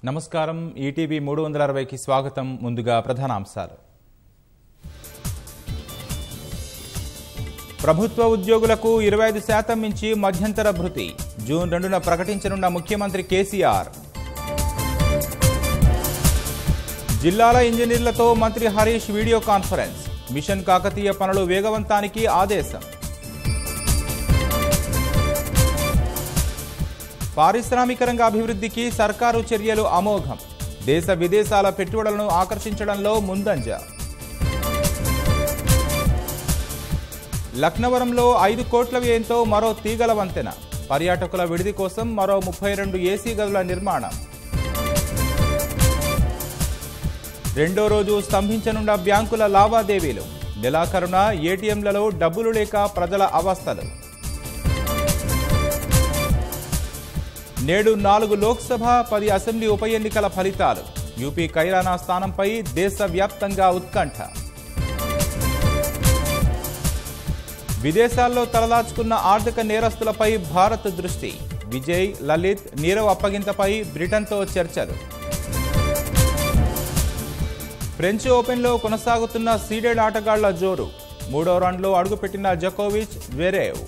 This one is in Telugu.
నమస్కారం ఈటీవీ 360కి స్వాగతం. ముందుగా ప్రధానాంశాలు. ప్రభుత్వ ఉద్యోగులకు 25% మించి మధ్యంతర భృతి జూన్ 2న ప్రకటించనున్న ముఖ్యమంత్రి కేసీఆర్. జిల్లాల ఇంజనీర్లతో మంత్రి Harish video conference. Mission Kakatiya పనులు వేగవంతానికి ఆదేశం. పారిశ్రామిక రంగ అభివృద్ధికి సర్కారు చర్యలు అమోఘం. దేశ విదేశాల పెట్టుబడులను ఆకర్షించడంలో ముందంజ. లక్నవరంలో 5 కోట్ల వ్యయంతో మరో తీగల వంతెన. పర్యాటకుల విడిది కోసం మరో 32 ఏసీ గదుల నిర్మాణం. రెండో రోజు స్తంభించనున్న బ్యాంకుల లావాదేవీలు. నెలాఖరున ఏటీఎంలలో డబ్బులు లేక ప్రజల అవస్థలు. నేడు 4 లోక్సభ 10 అసెంబ్లీ ఉప ఎన్నికల ఫలితాలు. యూపీ కైరానా స్థానంపై దేశవ్యాప్తంగా ఉత్కంఠ. విదేశాల్లో తలదాచుకున్న ఆర్థిక నేరస్తులపై భారత్ దృష్టి. విజయ్, లలిత్, నీరవ్ అప్పగింతపై బ్రిటన్తో చర్చలు. ఫ్రెంచ్ ఓపెన్లో కొనసాగుతున్న సీడెడ్ ఆటగాళ్ల జోరు. 3వ రౌండ్లో అడుగుపెట్టిన జకోవిచ్, జ్వెరేవ్.